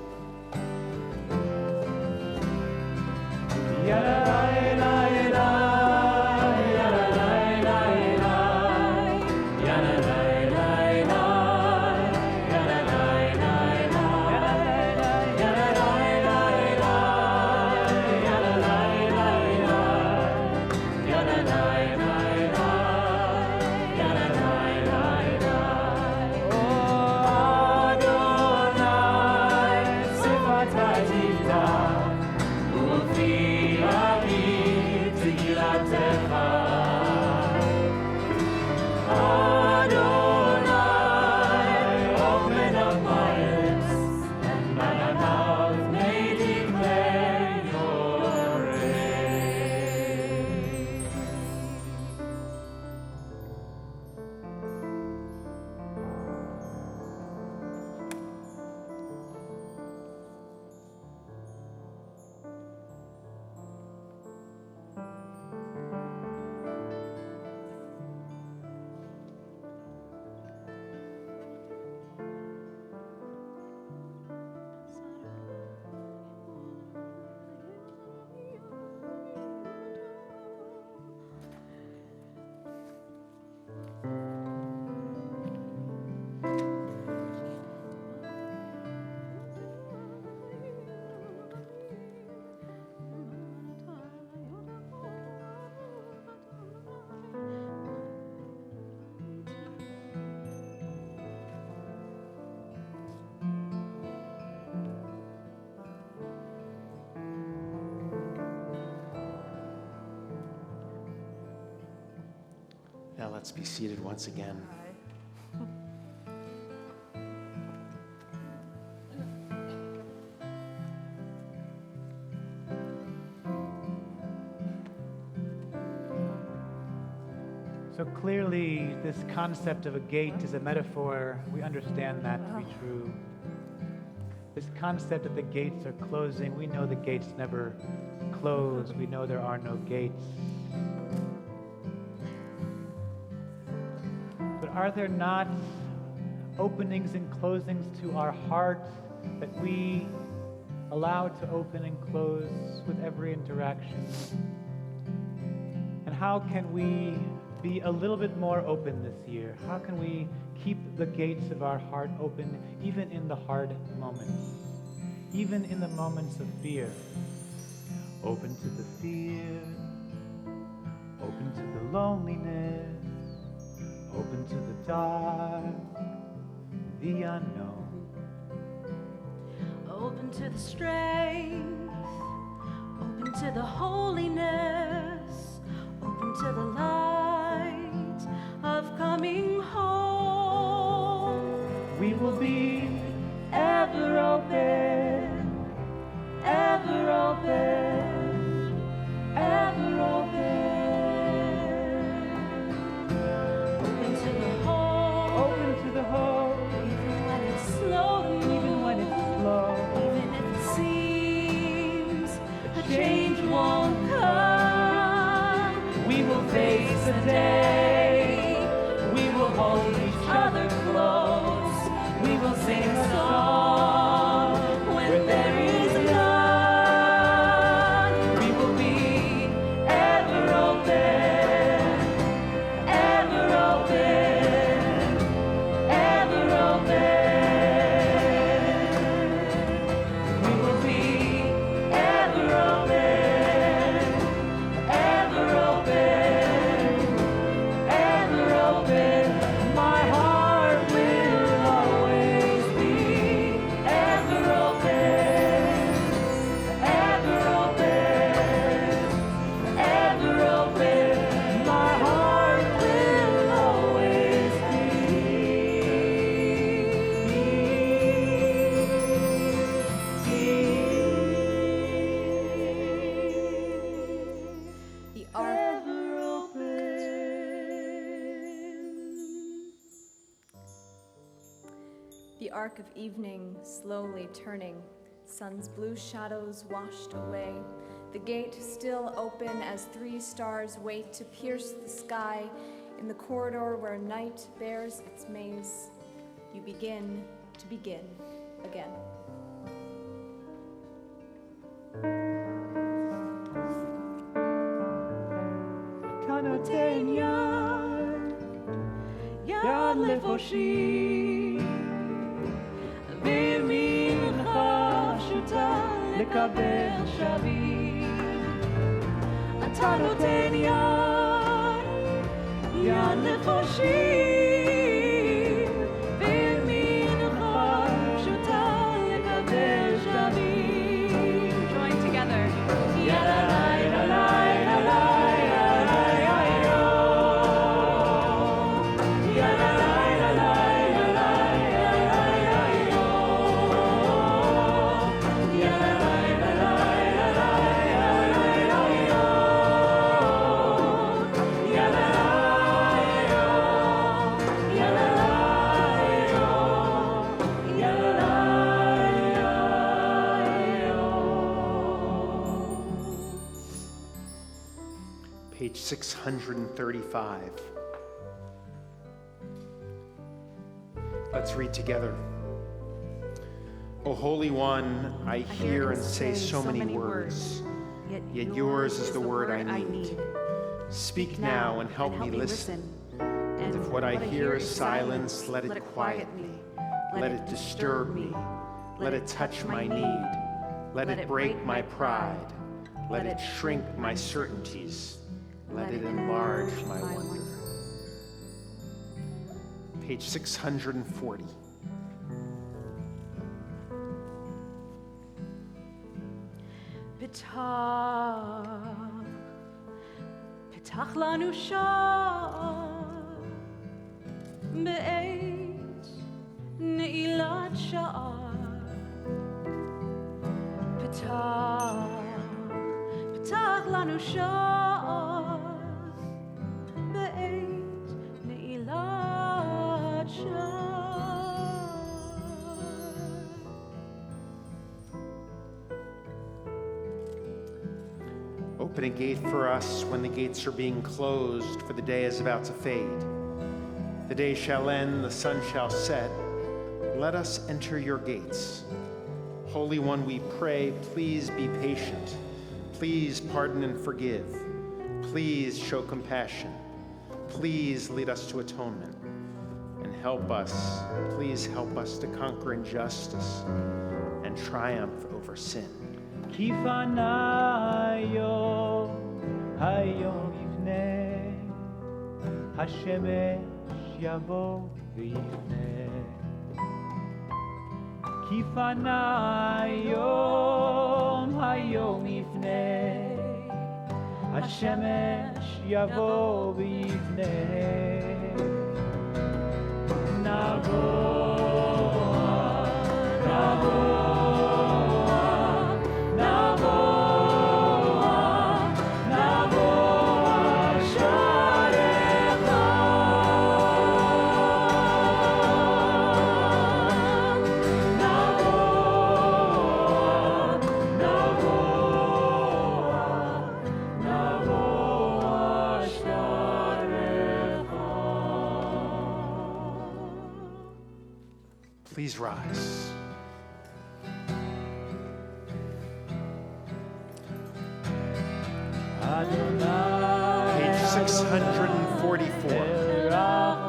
Now let's be seated once again. So clearly, this concept of a gate is a metaphor. We understand that to be true. This concept that the gates are closing, we know the gates never close. We know there are no gates. But are there not openings and closings to our heart that we allow to open and close with every interaction? And how can we be a little bit more open this year? How can we keep the gates of our heart open even in the hard moments, even in the moments of fear? Open to the fear, open to the loneliness, open to the dark, the unknown. Open to the strength, open to the holiness, open to the light of coming home. We will be ever open, ever open, ever open. Open to the hope, Open to the hope, even when it's slow, even when it's slow. even if it seems a change won't come. We will Face the day, we will hold each other close. We will sing a song when there is none. We will be ever open, ever open, ever open. We will be ever open, ever open, ever open. My heart will always be ever open, ever open, ever open. My heart will always be The ark, ever open. the arc of evening slowly turning, sun's blue shadows washed away. The gate still open as 3 stars wait to pierce the sky. In the corridor where night bears its maze, you begin to begin again. Tanoten yad lefoshi, בימינך פשוטה לקבל שבי. אתה נותן יד לחושים, בימינך פשוטה לקבל שבי. Join together. יד עליי, עליי, עליי, עליי, עליי. יד עליי, עליי, עליי, עליי, יד עליי, עליי, עליי, עליי, יד עליי, יד עליי, יד Page 635. Let's read together. O Holy One, I hear and say so many words, yet yours is the word I need. Speak now and help me listen. And if what I hear is silence, let it quiet me. Let it disturb me. Let it touch my need. Let it break my pride. Let it shrink my certainties. Let it enlarge my wonder. Page 640. פתח לנו שער בעת נעילת שער. פתח לנו שער בעת נעילת שער. Open a gate for us when the gates are being closed, for the day is about to fade. The day shall end, the sun shall set. Let us enter your gates. Holy One, we pray, please be patient. Please pardon and forgive. Please show compassion. Please lead us to atonement. And help us, please help us to conquer injustice and triumph over sin. כפניו היום יפנה, השמש יבוא ויפנה. כפניו היום יפנה, השמש יבוא ויפנה. Please rise. Page 644.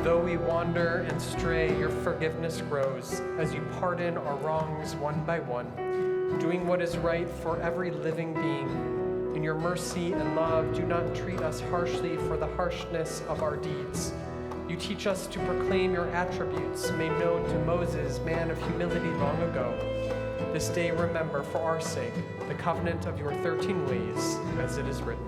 Though we wander and stray, your forgiveness grows as you pardon our wrongs one by one, doing what is right for every living being. In your mercy and love, do not treat us harshly for the harshness of our deeds. You teach us to proclaim your attributes made known to Moses, man of humility long ago. This day remember for our sake the covenant of your 13 ways, as it is written.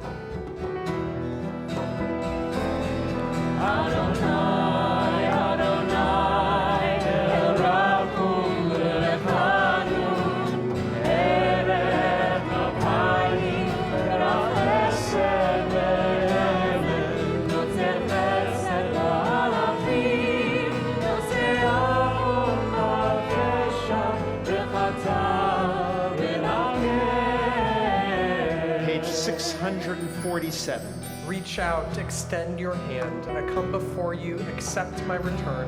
Page 647. Reach out, extend your hand. I come before you, accept my return.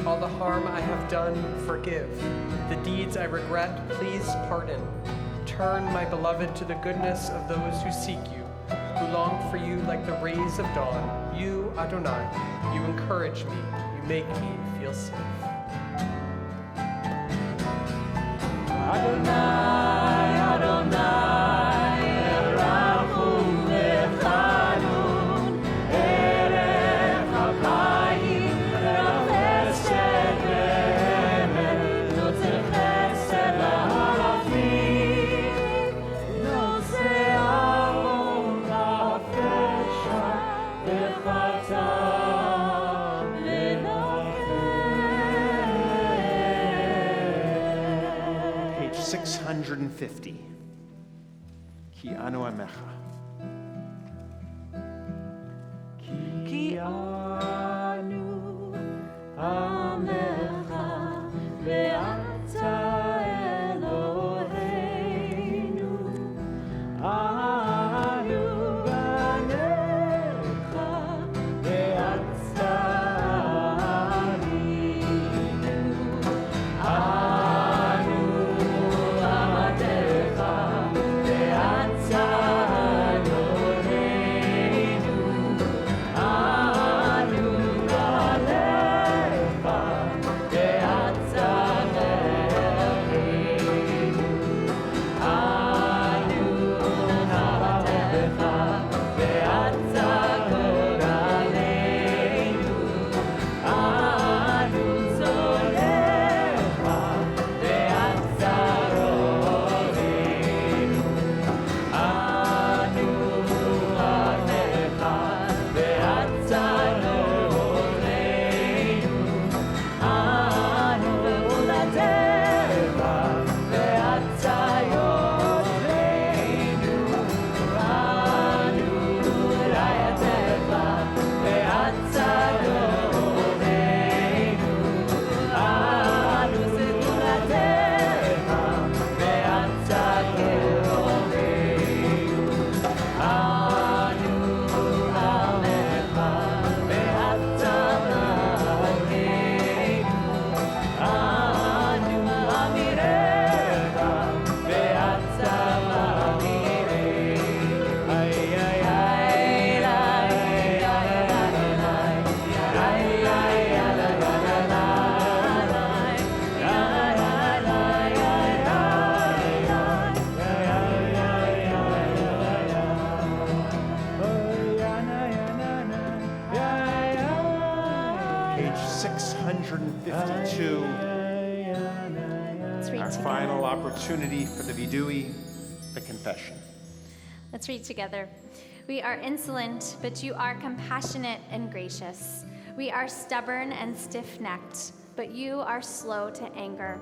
All the harm I have done, forgive. The deeds I regret, please pardon. Turn, my beloved, to the goodness of those who seek you, who long for you like the rays of dawn. You, Adonai, you encourage me, you make me feel safe. Adonai, Adonai, Erachum lechanun, Erech hapayim, Chesed ve'emet, Yotzer chesed la'alafim, Noseh avon ha'pesha, v'chata Page 650. Ki anu amecha. Ki anu amecha ve'ata Eloheinu, anu banecha ve'ata aninu, anu amadecha ve'ata Eloheinu, anu read Our together. final opportunity for the vidui, the confession. Let's read together. We are insolent, but you are compassionate and gracious. We are stubborn and stiff-necked, but you are slow to anger.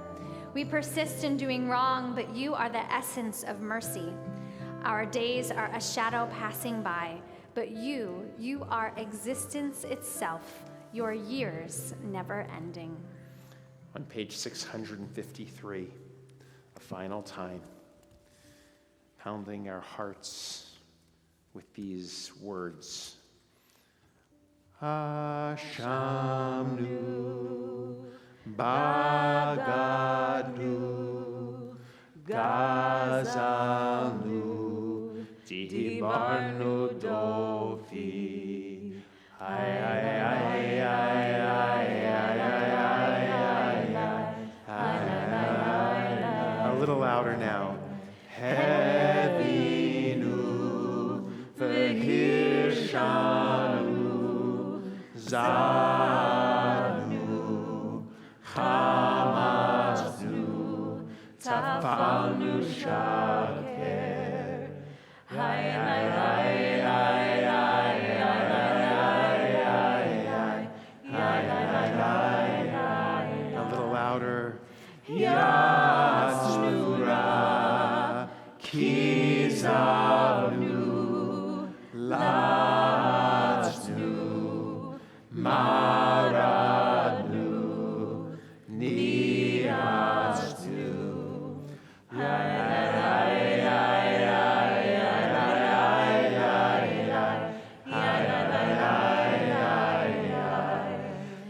We persist in doing wrong, but you are the essence of mercy. Our days are a shadow passing by, but you are existence itself, your years never ending. On page 653, a final time, pounding our hearts with these words. Hashamnu, Bagadu, Gazalnu, Dibarnu Dovi. A little louder now. Hevinu, Vehirshanu, Zanu, Hamasnu, Tafanu Shaker. A little louder. Yatsura, Kizavnu, Latsnu, Maradnu, Niatsnu.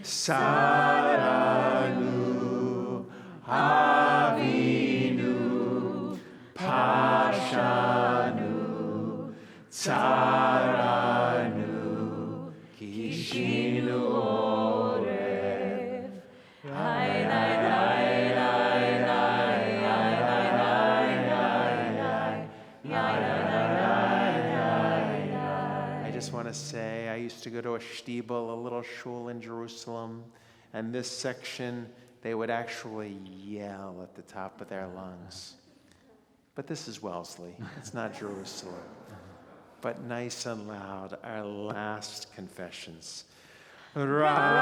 Saranu, Avinu, Pashanu, Tsaranu, Kishinu Orev. I just want to say, I used to go to a shtibel, a little shul in Jerusalem, and this section, they would actually yell at the top of their lungs. But this is Wellesley, it's not Jerusalem. But nice and loud, our last confessions. Rashanu,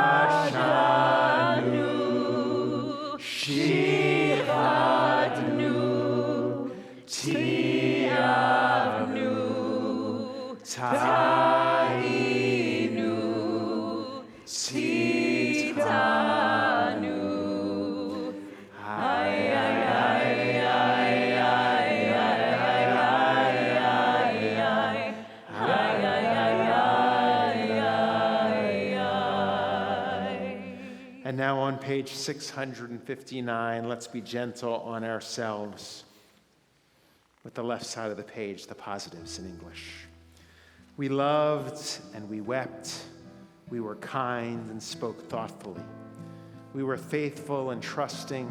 Shivadnu, Tiavnu, Tainu, Titanu. And now on page 659, let's be gentle on ourselves. With the left side of the page, the positives in English. We loved and we wept. We were kind and spoke thoughtfully. We were faithful and trusting.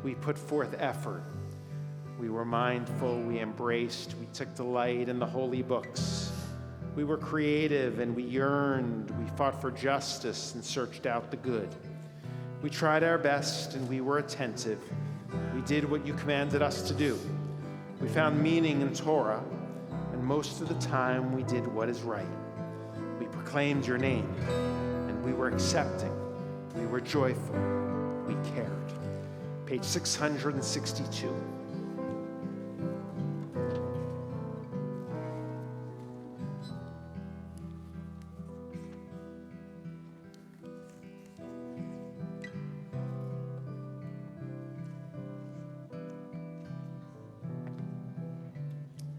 We put forth effort. We were mindful. We embraced. We took delight in the holy books. We were creative and we yearned. We fought for justice and searched out the good. We tried our best and we were attentive. We did what you commanded us to do. We found meaning in Torah, and most of the time we did what is right. We proclaimed your name, and we were accepting. We were joyful. We cared. Page 662.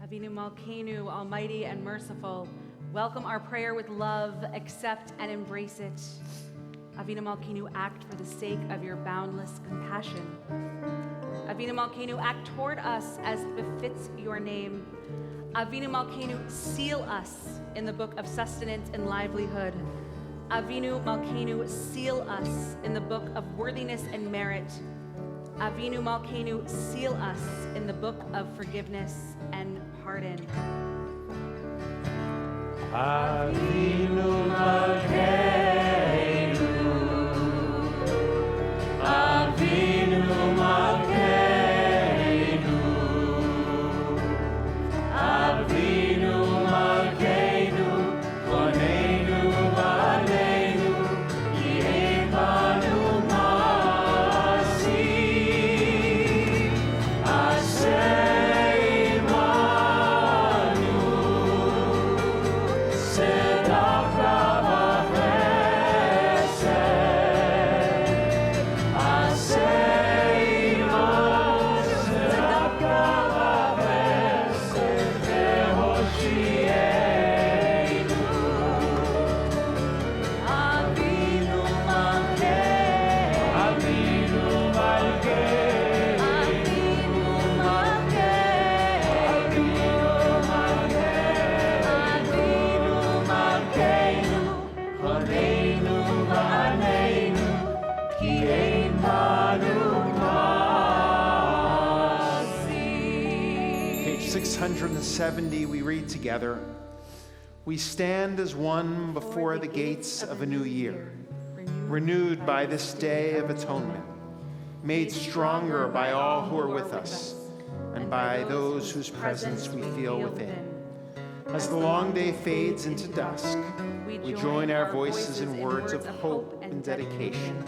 Avinu Malkeinu, almighty and merciful, welcome our prayer with love, accept and embrace it. Avinu Malkeinu, act for the sake of your boundless compassion. Avinu Malkeinu, act toward us as befits your name. Avinu Malkeinu, seal us in the book of sustenance and livelihood. Avinu Malkeinu, seal us in the book of worthiness and merit. Avinu Malkeinu, seal us in the book of forgiveness and pardon. Avinu Malkeinu, Avinu Malkeinu. 670, we read together, "We stand as one before the gates of a new year, renewed by this day of atonement, made stronger by all who are with us, and by those whose presence we feel within. As the long day fades into dusk, we join our voices in words of hope and dedication.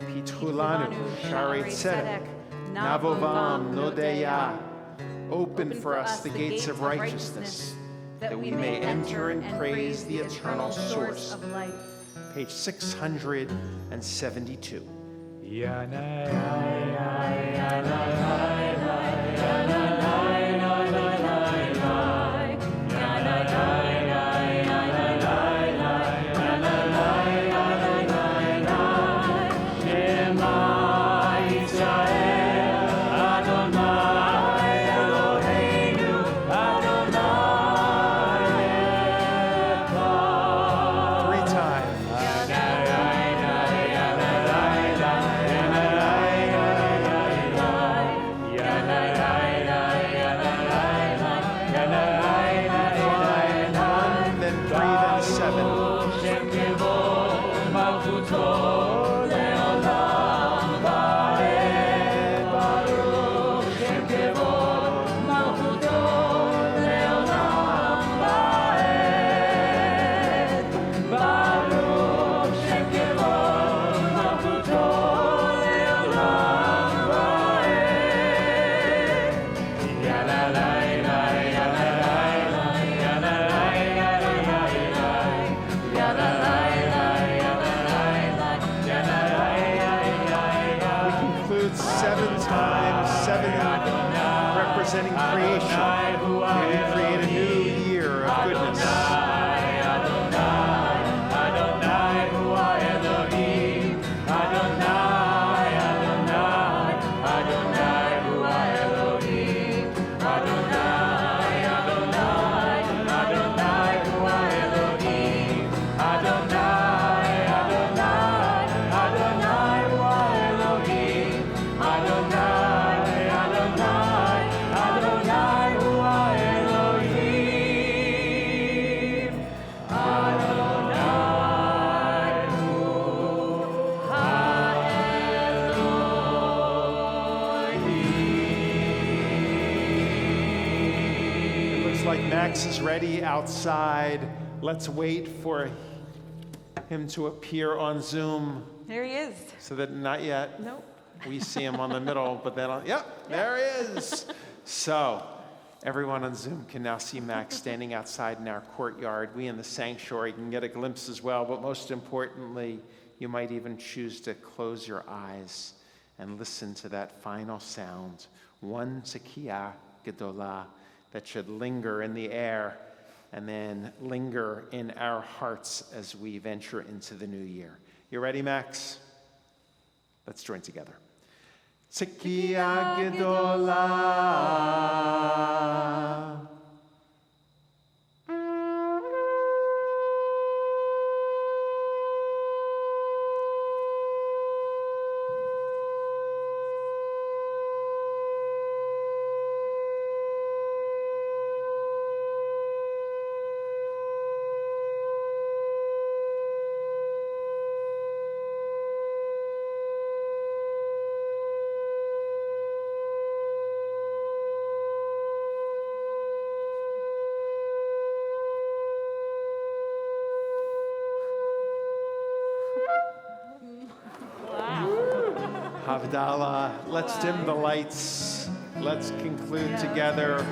Pitchulanu, Sharet Tzedek, Navovam Nodeya. Open for us the gates of righteousness, that we may enter and praise the eternal source." Page 672. Representing creation, may we create a new year of goodness. Max is ready outside. Let's wait for him to appear on Zoom. There he is. So that not yet. Nope. We see him on the middle, but then, there he is. So everyone on Zoom can now see Max standing outside in our courtyard. We in the sanctuary can get a glimpse as well, but most importantly, you might even choose to close your eyes and listen to that final sound, one tekiah gedolah, that should linger in the air and then linger in our hearts as we venture into the new year. You ready, Max? Let's join together. Tekiah gedolah. Havdalah, let's dim the lights. Let's conclude together.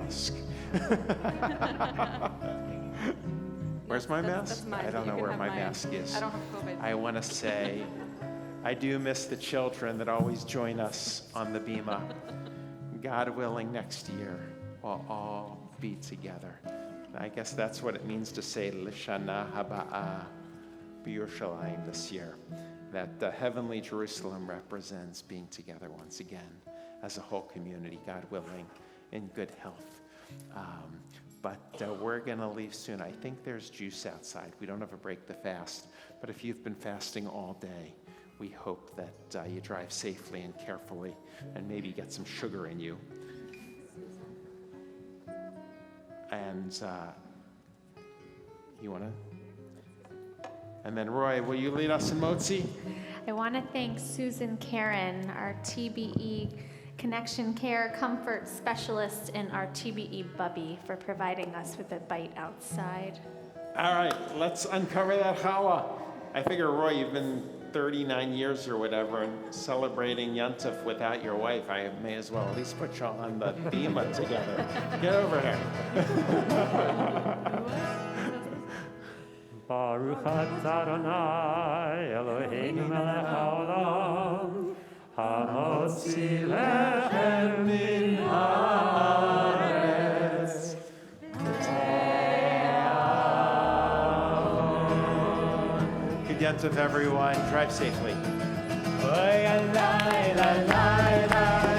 mask. Where's my mask? That's mine, I don't but you know can where have my mine. mask is. I don't have COVID. I want to say, I do miss the children that always join us on the Bima. God willing, next year we'll all be together. I guess that's what it means to say Lishana Haba'a B'Yerushalayim this year. That the heavenly Jerusalem represents being together once again as a whole community, God willing, in good health. But we're going to leave soon. I think there's juice outside. We don't have a break the fast. But if you've been fasting all day, we hope that you drive safely and carefully and maybe get some sugar in you. And you want to? And then Roy, will you lead us in Motzi? I want to thank Susan Karen, our TBE Connection Care Comfort Specialist, and our TBE Bubby for providing us with a bite outside. All right, let's uncover that challah. I figure, Roy, you've been 39 years or whatever and celebrating Yontif without your wife. I may as well at least put you on the bima together. Get over here. Baruch atah Adonai Eloheinu melech haolam hamotzi lechem min haaretz. Good Yontif, everyone. Drive safely. Oy, la, la, la, la.